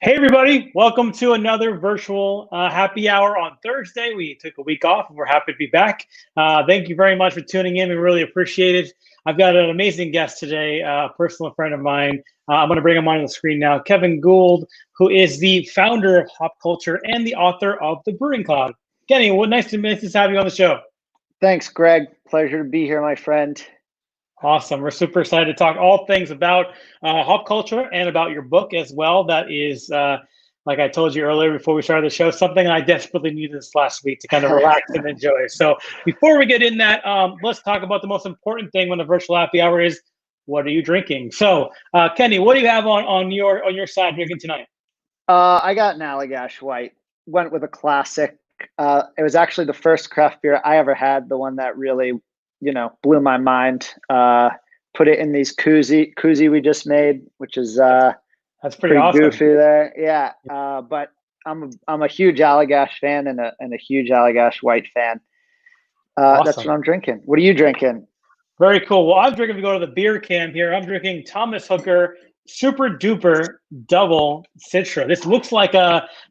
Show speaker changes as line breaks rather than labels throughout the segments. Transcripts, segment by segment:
Hey everybody, welcome to another virtual happy hour on Thursday. We took a week off and we're happy to be back. Thank you very much for tuning in. We really appreciate it. I've got an amazing guest today, a personal friend of mine. I'm going to bring him on the screen now. Kevin Gould, who is the founder of Hop Culture and the author of The Brewing Cloud. Kenny, nice to have you on the show.
Thanks, Greg. Pleasure to be here, my friend.
Awesome. We're super excited to talk all things about hop culture and about your book as well. That is, like I told you earlier before we started the show, something I desperately needed this last week to kind of relax and enjoy. So before we get in that, let's talk about the most important thing on the virtual happy hour is, what are you drinking? So Kenny, what do you have on your side drinking tonight?
I got an Allagash White. Went with a classic. It was actually the first craft beer I ever had, the one that really blew my mind. Put it in these koozie we just made, which is
that's pretty awesome.
Goofy there. Yeah. But I'm a huge Allagash fan and a huge Allagash White fan.
Awesome.
That's what I'm drinking. What are you drinking?
Very cool. Well, I'm drinking, to go to the beer cam here. I'm drinking Thomas Hooker Super Duper Double Citra. This looks like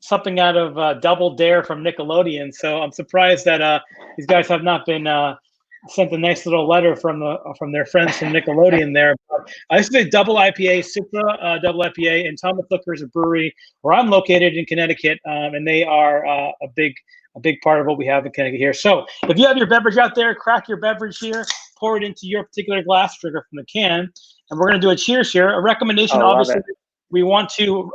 something out of Double Dare from Nickelodeon. So I'm surprised that these guys have not been sent a nice little letter from their friends from Nickelodeon there. But this is a double IPA, Citra double IPA, and Thomas Hooker is a brewery where I'm located in Connecticut, and they are a big part of what we have in Connecticut here. So if you have your beverage out there, crack your beverage here, pour it into your particular glass, drink it from the can, and we're going to do a cheers here. A recommendation, obviously, we want to,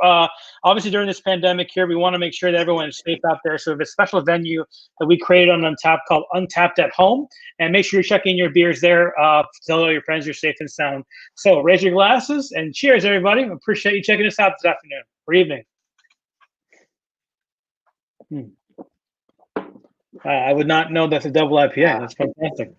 obviously during this pandemic here, we want to make sure that everyone is safe out there. So we have a special venue that we created on Untapped called Untapped at Home, and make sure you're checking your beers there. Tell all your friends you're safe and sound. So raise your glasses and cheers, everybody. Appreciate you checking us out this afternoon or evening. I would not know that's a double IPA. That's fantastic.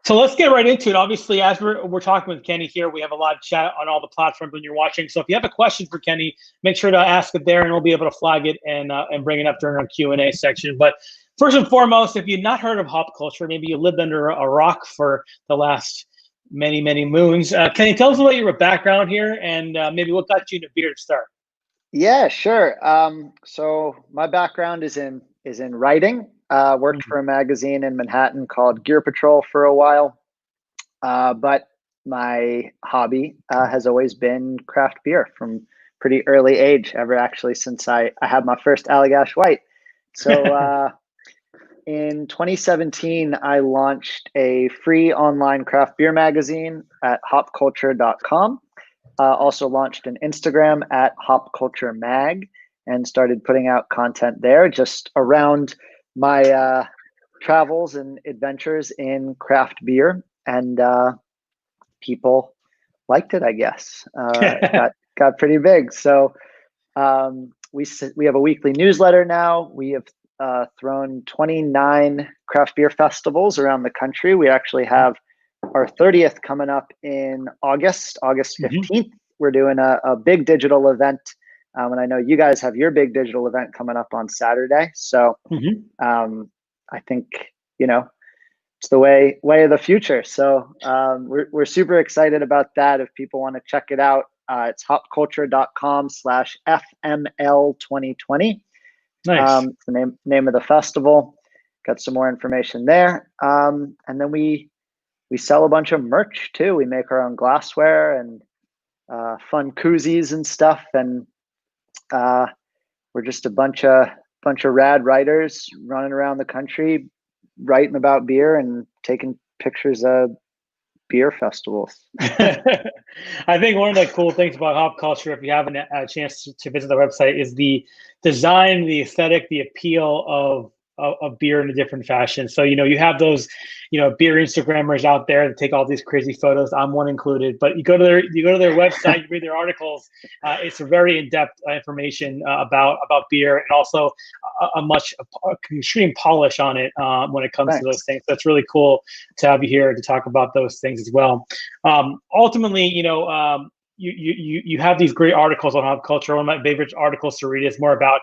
So let's get right into it. Obviously, as we're talking with Kenny here, we have a live chat on all the platforms when you're watching. So if you have a question for Kenny, make sure to ask it there, and we'll be able to flag it and bring it up during our Q&A section. But first and foremost, if you've not heard of hop culture, maybe you lived under a rock for the last many moons. Kenny, tell us about your background here and maybe what got you into beer to start.
Yeah, sure. So my background is in writing. Worked for a magazine in Manhattan called Gear Patrol for a while. But my hobby has always been craft beer from pretty early age, ever actually since I had my first Allagash White. So in 2017, I launched a free online craft beer magazine at hopculture.com. Also launched an Instagram at hopculturemag and started putting out content there just around my travels and adventures in craft beer, and people liked it, I guess. Got pretty big. So we have a weekly newsletter now. We have thrown 29 craft beer festivals around the country. We actually have our 30th coming up in August 15th. We're doing a big digital event. And I know you guys have your big digital event coming up on Saturday. So I think, it's the way of the future. So we're super excited about that. If people want to check it out, it's hopculture.com/FML2020.
Nice.
It's the name of the festival. Got some more information there. And then we sell a bunch of merch too. We make our own glassware and fun koozies and stuff. And we're just a bunch of rad writers running around the country, writing about beer and taking pictures of beer festivals.
I think one of the cool things about hop culture, if you haven't had a chance to visit the website, is the design, the aesthetic, the appeal of beer in a different fashion. So, you have those, beer Instagrammers out there that take all these crazy photos. I'm one included, but you go to their website, you read their articles. It's a very in-depth information about beer, and also a extreme polish on it when it comes to those things. So it's really cool to have you here to talk about those things as well. Ultimately, you have these great articles on hop culture. One of my favorite articles to read is more about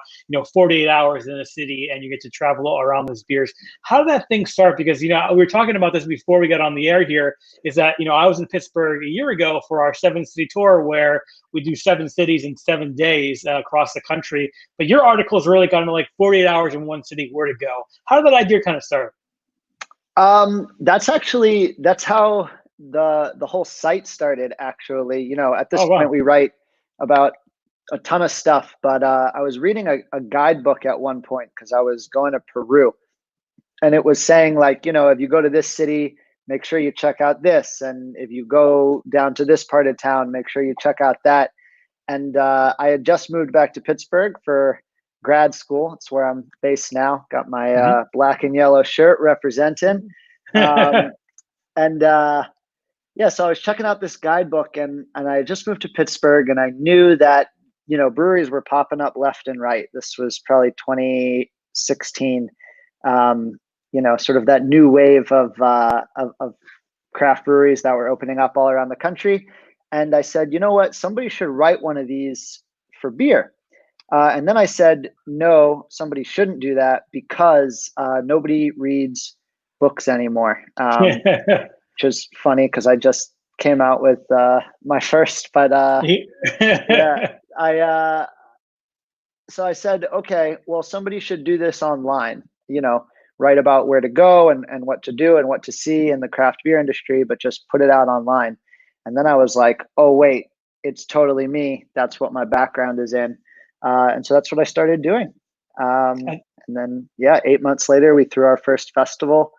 48 hours in a city and you get to travel around those beers. How did that thing start? Because we were talking about this before we got on the air here. Is that I was in Pittsburgh a year ago for our 7-city tour where we do 7 cities in 7 days across the country. But your article is really kind of like 48 hours in one city, where to go. How did that idea kind of start?
That's how the whole site started, actually. At this
Oh, wow.
point we write about a ton of stuff, but I was reading a guidebook at one point because I was going to Peru, and it was saying, like, if you go to this city, make sure you check out this, and if you go down to this part of town, make sure you check out that. And I had just moved back to Pittsburgh for grad school. It's where I'm based now. Got my black and yellow shirt representing. And yeah, so I was checking out this guidebook, and I just moved to Pittsburgh, and I knew that breweries were popping up left and right. This was probably 2016. Sort of that new wave of craft breweries that were opening up all around the country. And I said, you know what, somebody should write one of these for beer. And then I said, no, somebody shouldn't do that because nobody reads books anymore. Which is funny because I just came out with my first, but yeah, so I said, okay, well, somebody should do this online, write about where to go and what to do and what to see in the craft beer industry, but just put it out online. And then I was like, oh, wait, it's totally me. That's what my background is in. And so that's what I started doing. And then, 8 months later, we threw our first festival,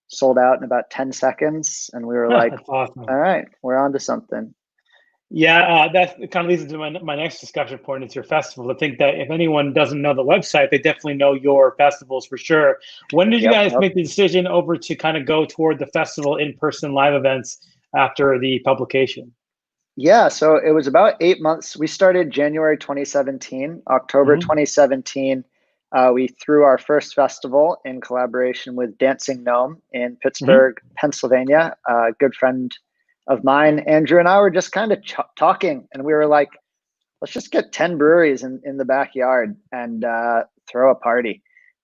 sold out in about 10 seconds. And we were like,
awesome.
All right, we're on to something.
Yeah, that kind of leads into my next discussion point. It's your festival. I think that if anyone doesn't know the website, they definitely know your festivals for sure. When did you guys make the decision over to kind of go toward the festival in-person live events after the publication?
Yeah, so it was about 8 months. We started January 2017, October 2017. We threw our first festival in collaboration with Dancing Gnome in Pittsburgh, Pennsylvania. A good friend of mine, Andrew, and I were just kind of talking, and we were like, let's just get 10 breweries in the backyard and throw a party.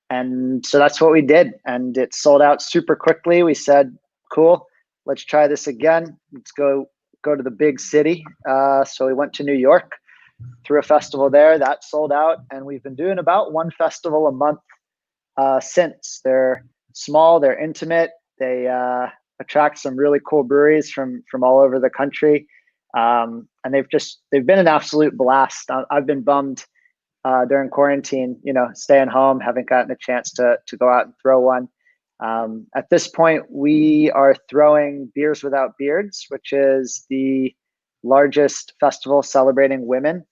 And so that's what we did, and it sold out super quickly. We said, cool, let's try this again. Let's go to the big city. So we went to New York, threw a festival there. That sold out, and we've been doing about one festival a month since. They're small, they're intimate, they attract some really cool breweries from all over the country, and they've been an absolute blast. I've been bummed during quarantine, staying home, haven't gotten a chance to go out and throw one. At this point, we are throwing Beers Without Beards, which is the largest festival celebrating women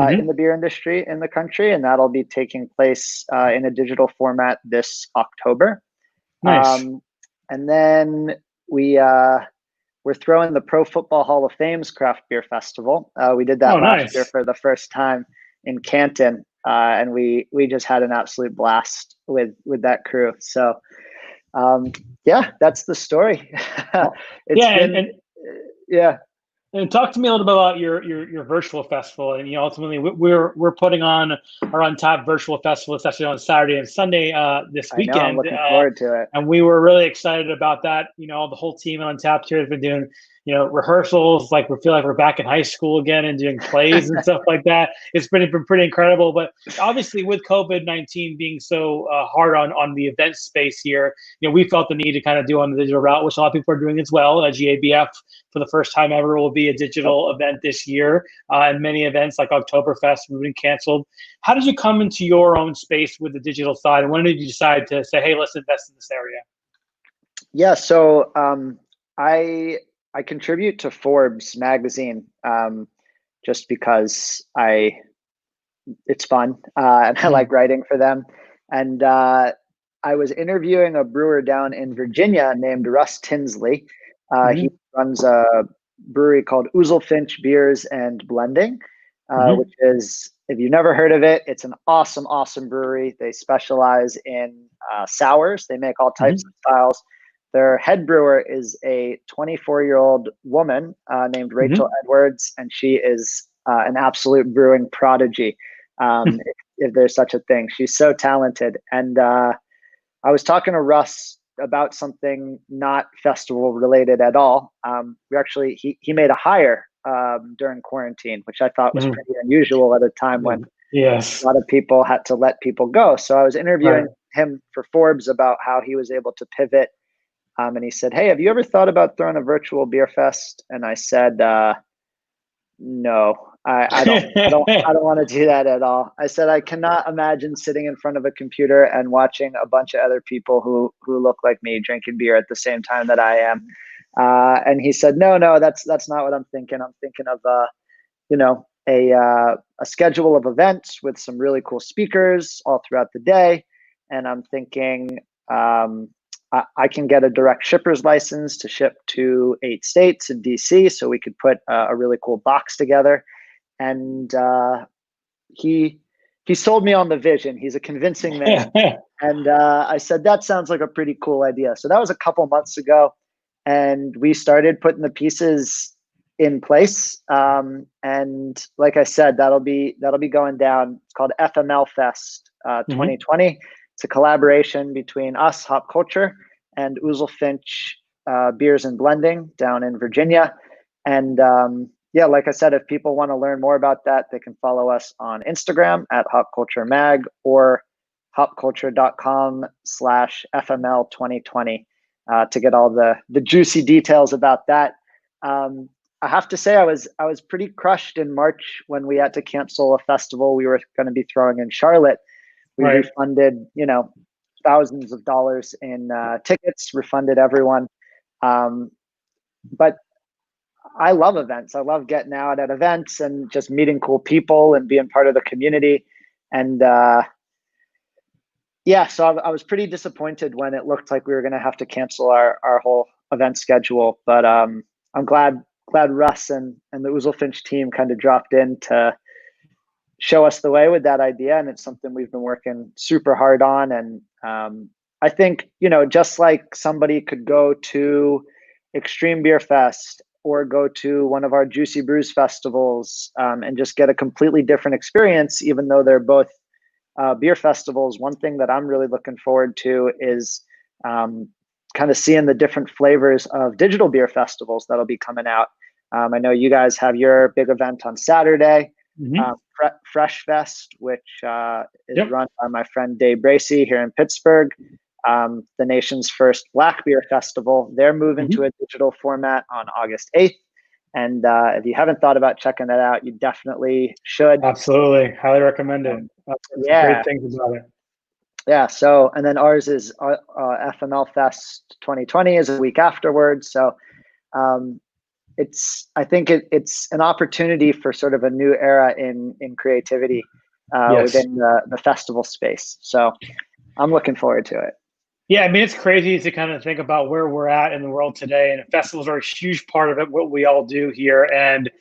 in the beer industry in the country, and that'll be taking place in a digital format this October.
Nice.
And then we're throwing the Pro Football Hall of Fame's Craft Beer Festival. We did that last year for the first time in Canton, and we just had an absolute blast with that crew. So that's the story.
And talk to me a little bit about your virtual festival. And ultimately, we're putting on our Untapped virtual festival. It's actually on Saturday and Sunday this weekend.
I'm looking forward to it.
And we were really excited about that. The whole team at Untapped here has been doing rehearsals. Like we feel like we're back in high school again and doing plays and stuff like that. It's been pretty incredible. But obviously, with COVID-19 being so hard on the event space here, we felt the need to kind of do on the digital route, which a lot of people are doing as well. GABF for the first time ever will be a digital event this year, and many events like Oktoberfest have been canceled. How did you come into your own space with the digital side, and when did you decide to say, hey, let's invest in this area?
Yeah, so I contribute to Forbes magazine just because it's fun and I like writing for them. And I was interviewing a brewer down in Virginia named Russ Tinsley. He runs a brewery called Ouzelfinch Beers and Blending, which is, if you've never heard of it, it's an awesome brewery. They specialize in sours. They make all types of styles. their head brewer is a 24-year-old woman named Rachel Edwards, and she is an absolute brewing prodigy, if there's such a thing. She's so talented. And I was talking to Russ about something not festival related at all. He made a hire during quarantine, which I thought was pretty unusual at a time when a lot of people had to let people go. So I was interviewing him for Forbes about how he was able to pivot. And he said, "Hey, have you ever thought about throwing a virtual beer fest?" And I said, "No, I don't want to do that at all." I said, "I cannot imagine sitting in front of a computer and watching a bunch of other people who look like me drinking beer at the same time that I am." And he said, "No, that's not what I'm thinking. I'm thinking of a schedule of events with some really cool speakers all throughout the day, and I'm thinking I can get a direct shipper's license to ship to 8 states in DC, so we could put a really cool box together." And he sold me on the vision. He's a convincing man. And I said, "That sounds like a pretty cool idea." So that was a couple months ago, and we started putting the pieces in place. And like I said, that'll be going down. It's called FML Fest 2020. It's a collaboration between us, Hop Culture, and Ouzel Finch Beers and Blending down in Virginia. And like I said, if people want to learn more about that, they can follow us on Instagram at Hop Culture Mag or hopculture.com/FML 2020 to get all the juicy details about that. I have to say, I was pretty crushed in March when we had to cancel a festival we were going to be throwing in Charlotte. We refunded, thousands of dollars in tickets, refunded everyone. But I love events. I love getting out at events and just meeting cool people and being part of the community. And so I was pretty disappointed when it looked like we were going to have to cancel our whole event schedule. But I'm glad Russ and the Ouzel Finch team kind of dropped in to show us the way with that idea. And it's something we've been working super hard on. And I think, just like somebody could go to Extreme Beer Fest or go to one of our Juicy Brews festivals and just get a completely different experience, even though they're both beer festivals. One thing that I'm really looking forward to is kind of seeing the different flavors of digital beer festivals that'll be coming out. I know you guys have your big event on Saturday, Fresh Fest, which is run by my friend Dave Bracey here in Pittsburgh, the nation's first black beer festival. They're moving to a digital format on August 8th. And if you haven't thought about checking that out, you definitely should.
Absolutely. Highly recommend it. Great things about it.
Yeah. So, and then ours is FML Fest 2020 is a week afterwards. So I think it's an opportunity for sort of a new era in creativity within the festival space. So I'm looking forward to it.
Yeah, I mean, it's crazy to kind of think about where we're at in the world today, and festivals are a huge part of it, what we all do here. And,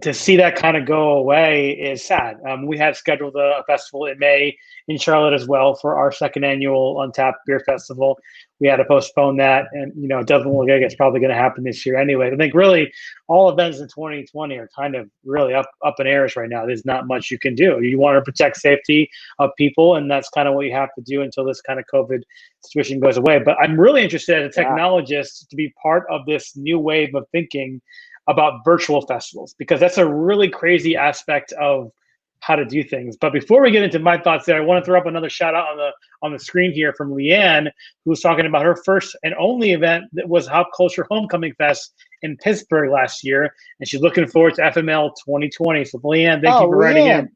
to see that kind of go away is sad. We had scheduled a festival in May in Charlotte as well for our second annual Untapped Beer Festival. We had to postpone that, and, it doesn't look like it's probably going to happen this year anyway. I think really all events in 2020 are kind of really up in airs right now. There's not much you can do. You want to protect safety of people, and that's kind of what you have to do until this kind of COVID situation goes away. But I'm really interested as a technologist to be part of this new wave of thinking about virtual festivals, because that's a really crazy aspect of how to do things. But before we get into my thoughts there, I want to throw up another shout out on the screen here from Leanne, who's talking about her first and only event that was Hop Culture Homecoming Fest in Pittsburgh last year, and she's looking forward to FML 2020. So Leanne, thank you for writing in.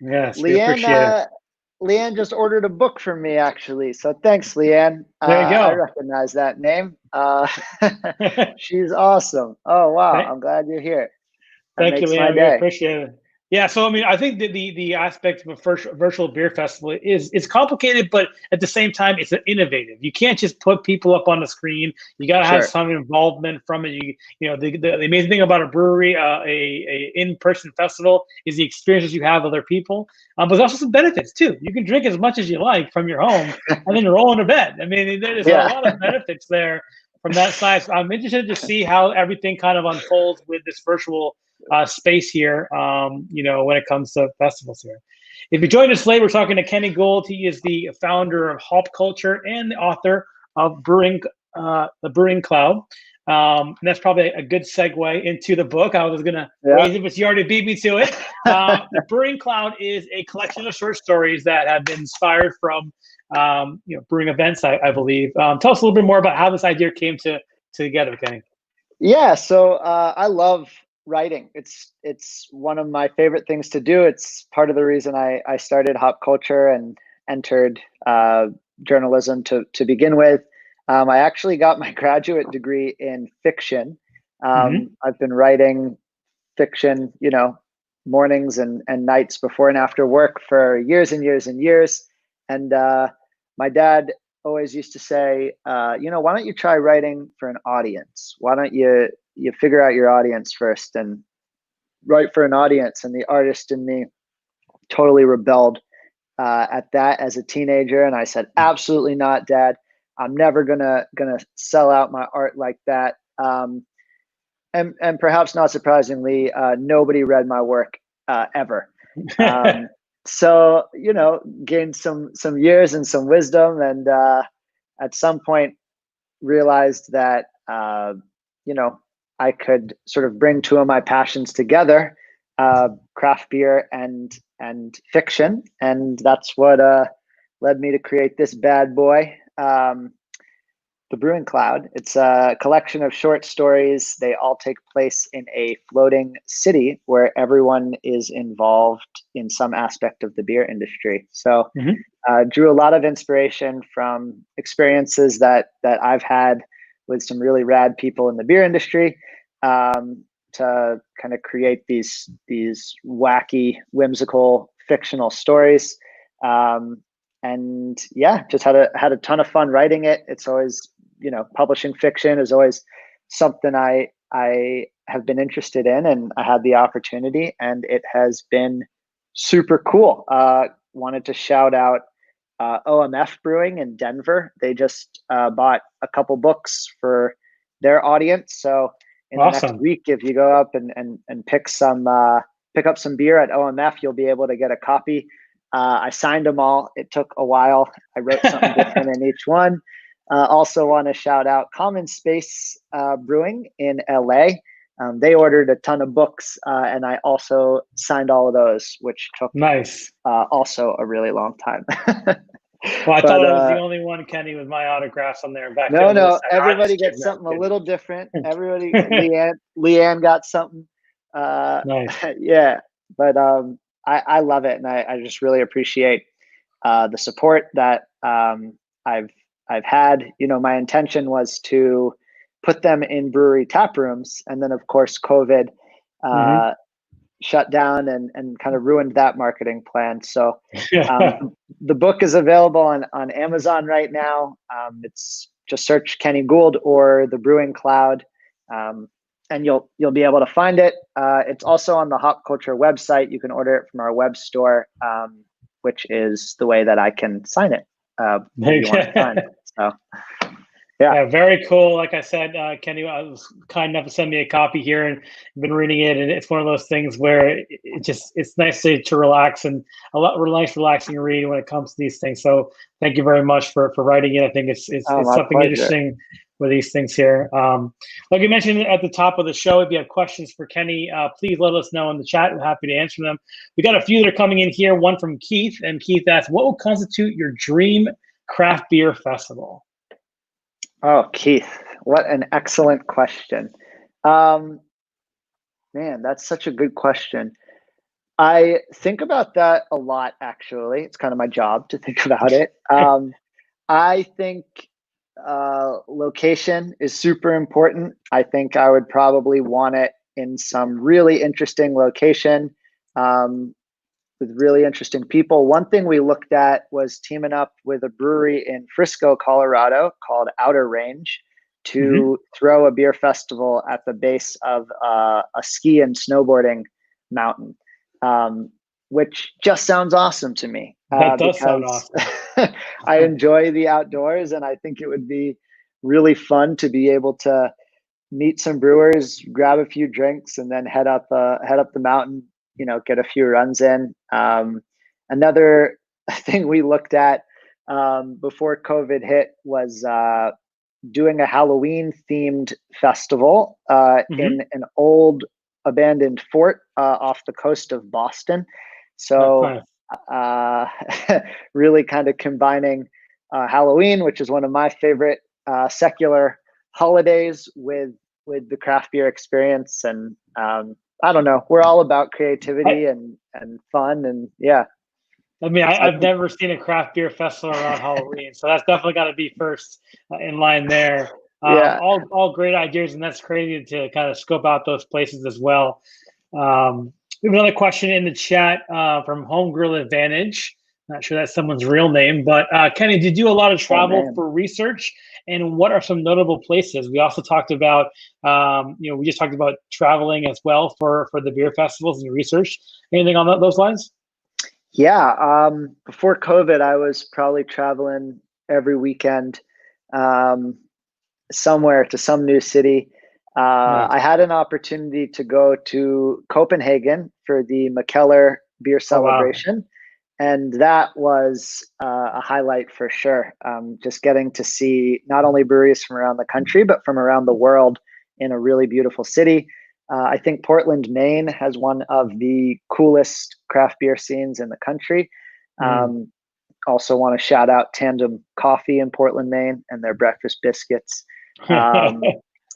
Yes, we appreciate it.
Leanne just ordered a book from me, actually. So thanks, Leanne.
There you go.
I recognize that name. She's awesome. Oh, wow. I'm glad you're here.
Thank you, Leanne. We appreciate it. Yeah, so I mean, I think that the aspect of a virtual beer festival is complicated, but at the same time, it's innovative. You can't just put people up on the screen. You got to have
Sure.
some involvement from it. You know, the amazing thing about a brewery, a in-person festival, is the experiences you have with other people. But there's also some benefits too. You can drink as much as you like from your home, and then roll into bed. I mean, there's a
Yeah.
lot of benefits there from that side. So I'm interested to see how everything kind of unfolds with this virtual space here, you know, when it comes to festivals here. If you joined us late, we're talking to Kenny Gould. He is the founder of Hop Culture and the author of The Brewing Cloud. And that's probably a good segue into the book. I was going to raise it, but you already beat me to it. The Brewing Cloud is a collection of short stories that have been inspired from, you know, brewing events, I believe. Tell us a little bit more about how this idea came together, Kenny.
Yeah, so I love writing. It's one of my favorite things to do. It's part of the reason I started Hop Culture and entered journalism to begin with. I actually got my graduate degree in fiction. I've been writing fiction, you know, mornings and nights before and after work for years and years and years. And my dad always used to say, you know, why don't you try writing for an audience? Why don't you figure out your audience first and write for an audience? And the artist in me totally rebelled at that as a teenager. And I said, absolutely not, Dad. I'm never gonna sell out my art like that. And perhaps not surprisingly, nobody read my work ever. So, you know, gained some years and some wisdom, and at some point realized that you know, I could sort of bring two of my passions together, craft beer and fiction, and that's what led me to create this bad boy. The Brewing Cloud. It's a collection of short stories. They all take place in a floating city where everyone is involved in some aspect of the beer industry. So drew a lot of inspiration from experiences that I've had with some really rad people in the beer industry, to kind of create these wacky, whimsical, fictional stories. And yeah, just had a ton of fun writing it. It's always, you know, publishing fiction is always something I have been interested in, and I had the opportunity, and it has been super cool. Wanted to shout out OMF Brewing in Denver. They just bought a couple books for their audience. So in the next week, if you go up and pick up some beer at OMF, you'll be able to get a copy. I signed them all. It took a while. I wrote something different in each one. Also want to shout out Common Space Brewing in LA. They ordered a ton of books, and I also signed all of those, which took also a really long time.
Well, I thought I was the only one, Kenny, with my autographs on there. Back
no, everybody gets something a little different. Everybody, Leanne got something. Yeah, but I love it, and I just really appreciate the support that I've had. You know, my intention was to put them in brewery tap rooms, and then of course COVID shut down and kind of ruined that marketing plan. So the book is available on Amazon right now. It's just search Kenny Gould or The Brewing Cloud, and you'll be able to find it. It's also on the Hop Culture website. You can order it from our web store, which is the way that I can sign it. If you want to sign it. So yeah,
very cool. Like I said, Kenny was kind enough to send me a copy here, and I've been reading it, and it's one of those things where it's nice to relax, and a nice relaxing read when it comes to these things. So thank you very much for writing it. I think it's something
pleasure.
interesting with these things here. Like you mentioned at the top of the show, if you have questions for Kenny, please let us know in the chat. We're happy to answer them. We got a few that are coming in here. One from Keith, and Keith asks, what will constitute your dream craft beer festival?
Oh, Keith, what an excellent question. Man, that's such a good question. I think about that a lot, actually. It's kind of my job to think about it. I think location is super important. I think I would probably want it in some really interesting location with really interesting people. One thing we looked at was teaming up with a brewery in Frisco, Colorado called Outer Range to throw a beer festival at the base of a ski and snowboarding mountain, which just sounds awesome to me.
That does sound awesome.
I enjoy the outdoors, and I think it would be really fun to be able to meet some brewers, grab a few drinks, and then head up the mountain, get a few runs in. Another thing we looked at before COVID hit was doing a Halloween themed festival in an old abandoned fort off the coast of Boston. So really kind of combining Halloween, which is one of my favorite secular holidays, with the craft beer experience. And I don't know, we're all about creativity and fun, and yeah.
I mean, I've never seen a craft beer festival around Halloween, so that's definitely got to be first in line there.
Yeah.
All great ideas, and that's crazy to kind of scope out those places as well. We have another question in the chat from Homegrill Advantage. Not sure that's someone's real name, but Kenny, did you do a lot of travel for research? And what are some notable places? We also talked about, we just talked about traveling as well for the beer festivals and research. Anything on those lines?
Yeah. Before COVID, I was probably traveling every weekend somewhere to some new city. I had an opportunity to go to Copenhagen for the Mikkeller beer celebration. Wow. And that was a highlight for sure. Just getting to see not only breweries from around the country, but from around the world in a really beautiful city. I think Portland, Maine has one of the coolest craft beer scenes in the country. Also want to shout out Tandem Coffee in Portland, Maine, and their breakfast biscuits.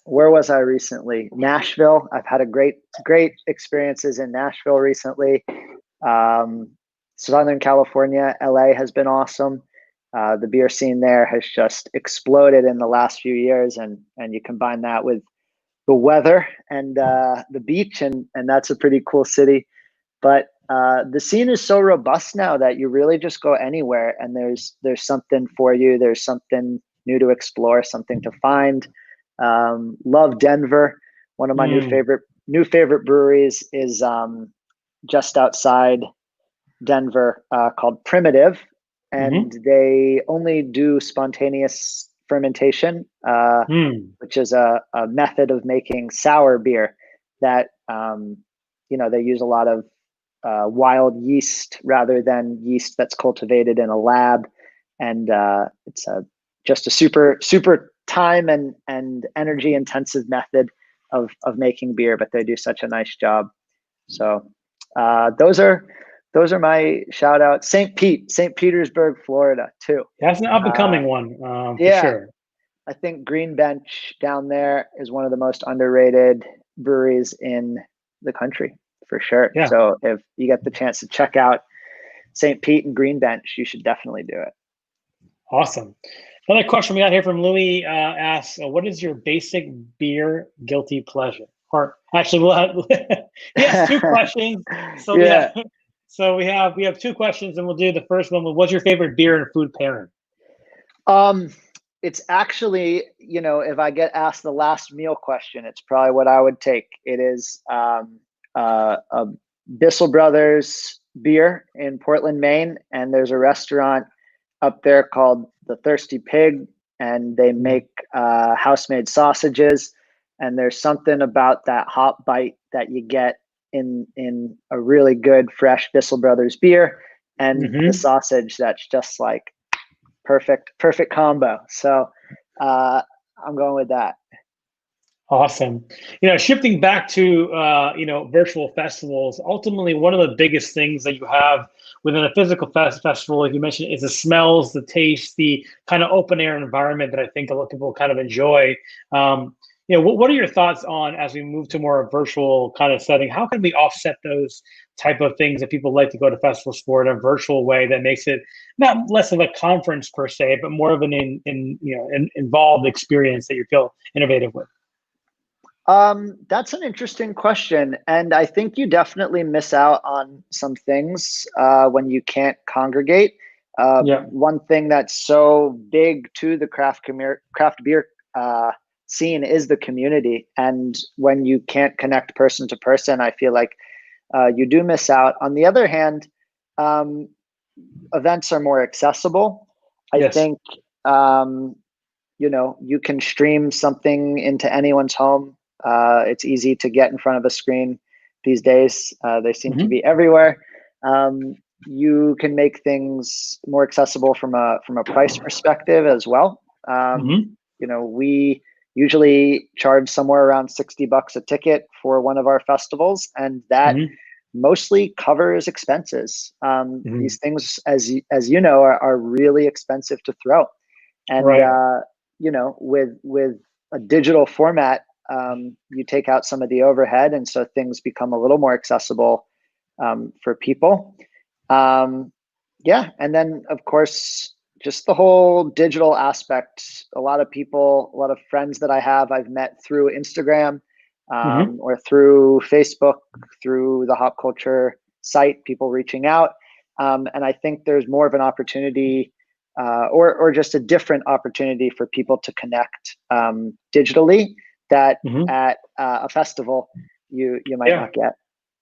Where was I recently? Nashville. I've had a great experiences in Nashville recently. Southern California, LA has been awesome. The beer scene there has just exploded in the last few years, and you combine that with the weather and the beach, and that's a pretty cool city. But the scene is so robust now that you really just go anywhere, and there's something for you. There's something new to explore, something to find. Love Denver. One of my new favorite breweries is just outside Denver called Primitive, and they only do spontaneous fermentation, which is a method of making sour beer that they use a lot of wild yeast rather than yeast that's cultivated in a lab, and it's just a super time and energy intensive method of making beer, but they do such a nice job. So those are my shout outs. St. Petersburg, Florida too.
That's an up and coming one for sure.
I think Green Bench down there is one of the most underrated breweries in the country for sure. Yeah. So if you get the chance to check out St. Pete and Green Bench, you should definitely do it.
Awesome. Another question we got here from Louis asks, what is your basic beer guilty pleasure? Or actually, we'll have he has two questions. So we have two questions, and we'll do the first one. What's your favorite beer and food pairing?
It's actually, if I get asked the last meal question, it's probably what I would take. It is a Bissell Brothers beer in Portland, Maine, and there's a restaurant up there called the Thirsty Pig, and they make house-made sausages. And there's something about that hop bite that you get in a really good fresh Bissell Brothers beer, and the sausage that's just like perfect combo. So I'm going with that.
Awesome. Shifting back to virtual festivals, ultimately one of the biggest things that you have within a physical festival, like you mentioned, is the smells, the taste, the kind of open air environment that I think a lot of people kind of enjoy. What are your thoughts on, as we move to more a virtual kind of setting, how can we offset those type of things that people like to go to festivals for in a virtual way that makes it not less of a conference per se, but more of an involved experience that you feel innovative with?
That's an interesting question. And I think you definitely miss out on some things when you can't congregate.
Yeah.
One thing that's so big to the craft beer scene is the community. And when you can't connect person to person, I feel like you do miss out. On the other hand, um, events are more accessible. I
Yes.
think you can stream something into anyone's home. It's easy to get in front of a screen these days. They seem to
Hmm.
be everywhere. You can make things more accessible from a price perspective as well.
Hmm.
We usually charge somewhere around $60 a ticket for one of our festivals, and that
Hmm.
mostly covers expenses.
Hmm.
These things, as you know, are really expensive to throw, and
Right.
with a digital format, you take out some of the overhead, and so things become a little more accessible for people. Um, yeah, and then of course, just the whole digital aspect. A lot of people, a lot of friends that I have, I've met through Instagram
Hmm.
or through Facebook, through the Hop Culture site. People reaching out, and I think there's more of an opportunity or just a different opportunity for people to connect digitally that
Hmm.
at a festival you might
Yeah.
not get.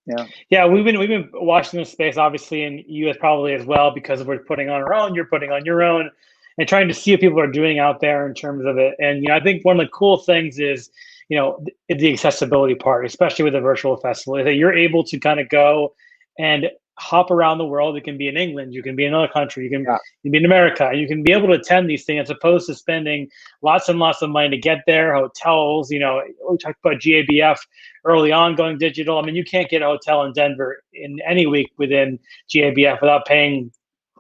Yeah.
Yeah, we've been watching this space, obviously, and you guys probably as well, because we're putting on our own, you're putting on your own, and trying to see what people are doing out there in terms of it. And I think one of the cool things is, the accessibility part, especially with a virtual festival, is that you're able to kind of go and hop around the world. It can be in England, you can be in another country,
Yeah.
you can be in America. You can be able to attend these things as opposed to spending lots and lots of money to get there, hotels. We talked about GABF early on going digital. I mean, you can't get a hotel in Denver in any week within GABF without paying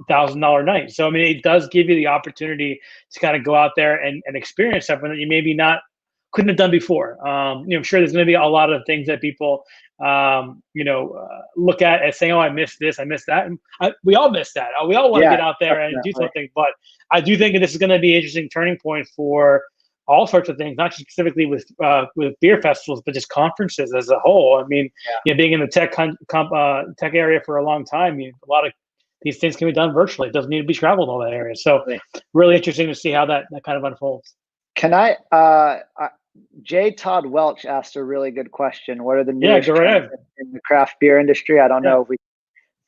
$1,000 night. So I mean, it does give you the opportunity to kind of go out there and experience something that you maybe not couldn't have done before. I'm sure there's going to be a lot of things that people look at as saying, "Oh, I missed this, I missed that." And we all miss that. We all want to
Yeah,
get out there and do
definitely.
something. But I do think that this is going to be an interesting turning point for all sorts of things, not just specifically with beer festivals, but just conferences as a whole. I mean, being in the tech area for a long time, a lot of these things can be done virtually. It doesn't need to be traveled all that area. So,
Yeah.
really interesting to see how that kind of unfolds.
Can J. Todd Welch asked a really good question. What are the
Yeah,
newest
go right
trends
ahead.
in the craft beer industry? I don't know
Yeah,
if we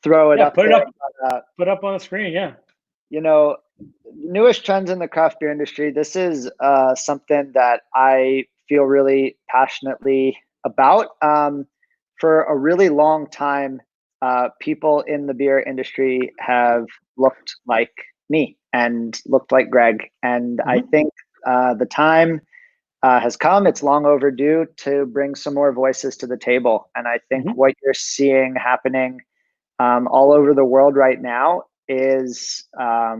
throw it
yeah,
up
put it
there,
up,
but
put up on the screen. Yeah.
you know, newest trends in the craft beer industry. This is something that I feel really passionately about. For a really long time, people in the beer industry have looked like me and looked like Greg. And I
Hmm.
think the time has come. It's long overdue to bring some more voices to the table. And I think
Hmm.
what you're seeing happening all over the world right now is a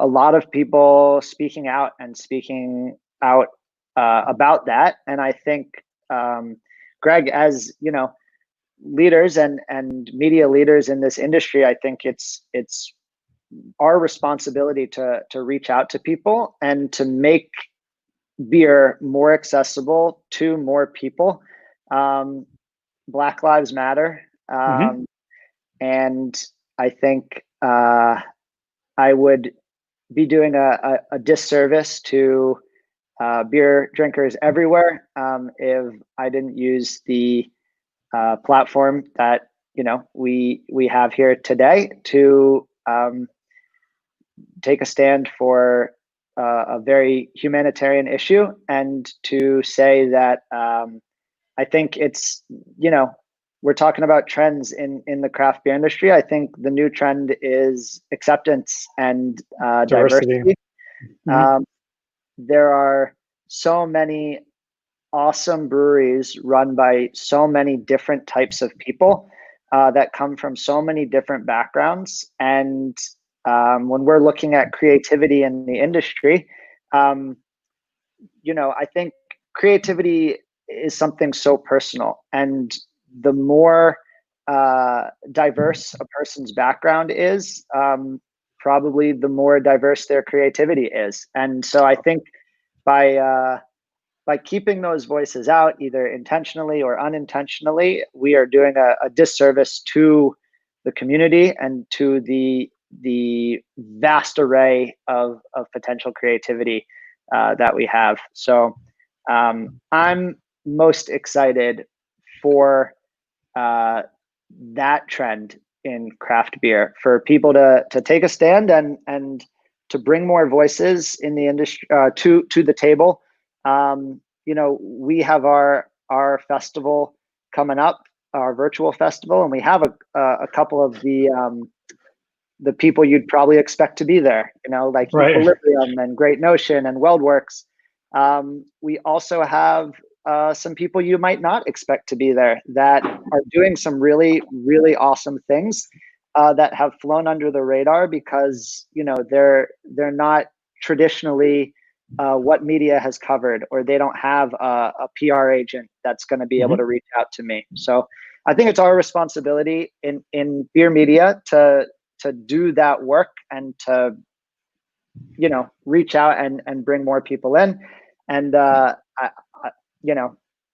lot of people speaking out and speaking out about that. And I think, Greg, as leaders and media leaders in this industry, I think it's our responsibility to reach out to people and to make beer more accessible to more people. Um, Black Lives Matter,
Hmm.
and I think I would be doing a disservice to beer drinkers everywhere if I didn't use the platform that we have here today to take a stand for a very humanitarian issue and to say that I think it's we're talking about trends in the craft beer industry. I think the new trend is acceptance and
Diversity.
diversity.
Hmm.
Um, there are so many awesome breweries run by so many different types of people that come from so many different backgrounds. And when we're looking at creativity in the industry, um, I think creativity is something so personal. And the more diverse a person's background is, probably the more diverse their creativity is. And so I think by by keeping those voices out, either intentionally or unintentionally, we are doing a disservice to the community and to the vast array of potential creativity that we have. So I'm most excited for that trend in craft beer, for people to take a stand and to bring more voices in the industry to the table. We have our festival coming up, our virtual festival, and we have a couple of the people you'd probably expect to be there, like
Right.
Equilibrium and Great Notion and WeldWorks. We also have some people you might not expect to be there that are doing some really, really awesome things that have flown under the radar because they're not traditionally what media has covered, or they don't have a PR agent that's going to be able to reach out to me. So I think it's our responsibility in beer media to do that work and to reach out and bring more people in. And I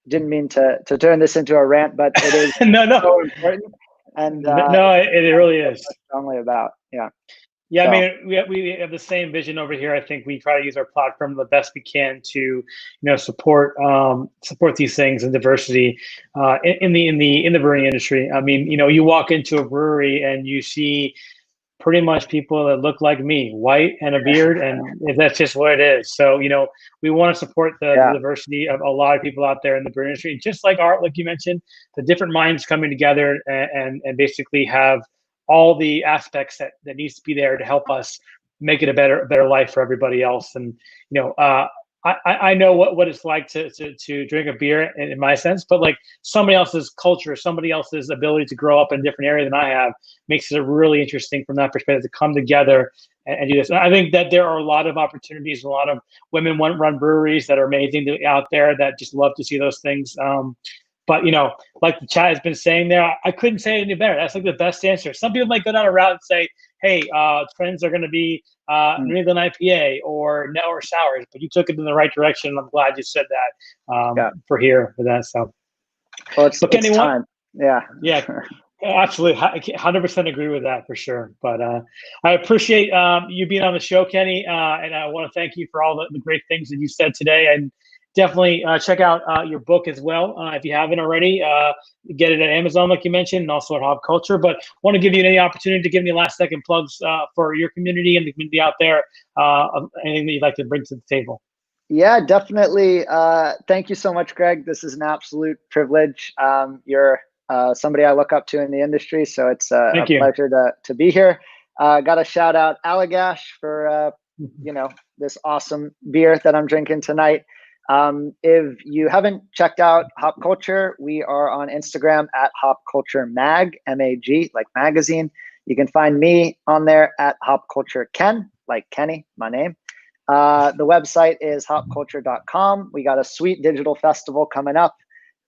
didn't mean to turn this into a rant, but it is
No.
so important. And
No, it really is.
Strongly about. Yeah.
Yeah,
So,
I mean, we have the same vision over here. I think we try to use our platform the best we can to, support these things and diversity in the brewing industry. I mean, you walk into a brewery and you see pretty much people that look like me, white and a beard, and that's just what it is. So, we want to support the diversity of a lot of people out there in the beer industry, just like art, like you mentioned, the different minds coming together and basically have all the aspects that needs to be there to help us make it a better life for everybody else. And I know what it's like to drink a beer in my sense, but like somebody else's culture, somebody else's ability to grow up in a different area than I have makes it really interesting from that perspective to come together and do this. And I think that there are a lot of opportunities, a lot of women run breweries that are amazing out there that just love to see those things. But like the chat has been saying there, I couldn't say it any better. That's like the best answer. Some people might go down a route and say, hey, trends are going to be New England IPA or sours, but you took it in the right direction. I'm glad you said that for that. So,
well, it's time. Yeah.
Absolutely. 100% agree with that for sure. But I appreciate you being on the show, Kenny. And I want to thank you for all the great things that you said today. And definitely check out your book as well. If you haven't already, get it at Amazon, like you mentioned, and also at Hop Culture. But want to give you any opportunity to give me last second plugs for your community and the community out there, anything that you'd like to bring to the table.
Yeah, definitely. Thank you so much, Greg. This is an absolute privilege. You're somebody I look up to in the industry, so it's a pleasure to be here. Got to shout out Allagash for this awesome beer that I'm drinking tonight. If you haven't checked out Hop Culture, we are on Instagram at Hop Culture Mag, MAG, like magazine. You can find me on there at Hop Culture Ken, like Kenny, my name. The website is hopculture.com. We got a sweet digital festival coming up,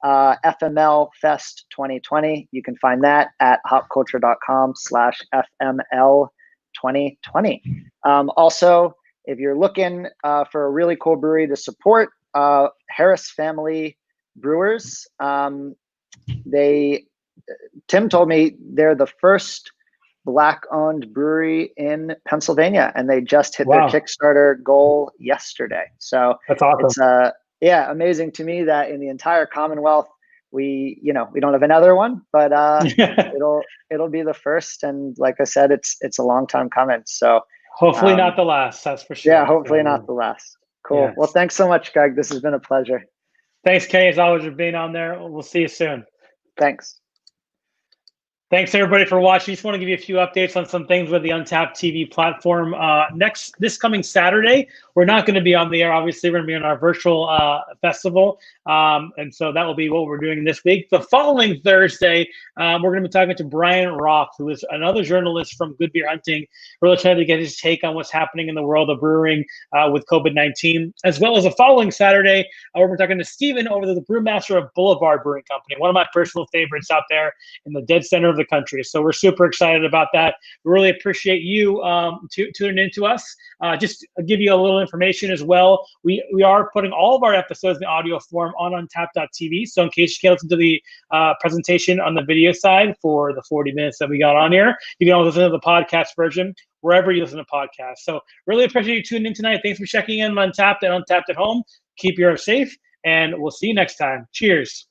FML Fest 2020. You can find that at hopculture.com/FML 2020. Also, if you're looking for a really cool brewery to support, Harris Family Brewers, Tim told me they're the first Black-owned brewery in Pennsylvania, and they just hit their Kickstarter goal yesterday. So
that's awesome.
It's amazing to me that in the entire Commonwealth, we don't have another one, but it'll be the first. And like I said, it's a long time coming. So
hopefully not the last. That's for sure.
Yeah, hopefully not the last. Cool. Yeah. Well, thanks so much, Greg. This has been a pleasure.
Thanks, Kenny, as always, for being on there. We'll see you soon.
Thanks.
Thanks, everybody, for watching. Just want to give you a few updates on some things with the Untapped TV platform. This coming Saturday, we're not going to be on the air. Obviously, we're going to be on our virtual festival. And so that will be what we're doing this week. The following Thursday, we're going to be talking to Brian Roth, who is another journalist from Good Beer Hunting, really trying to get his take on what's happening in the world of brewing with COVID-19, as well as the following Saturday, we're talking to Steven over the brewmaster of Boulevard Brewing Company, one of my personal favorites out there in the dead center of the the country. So we're super excited about that. We really appreciate you tuning into us. Just to give you a little information as well, we are putting all of our episodes in audio form on Untapped.tv. So in case you can't listen to the presentation on the video side for the 40 minutes that we got on here, you can always listen to the podcast version wherever you listen to podcasts. So really appreciate you tuning in tonight. Thanks for checking in on Untapped and Untapped at Home. Keep yours safe, and we'll see you next time. Cheers.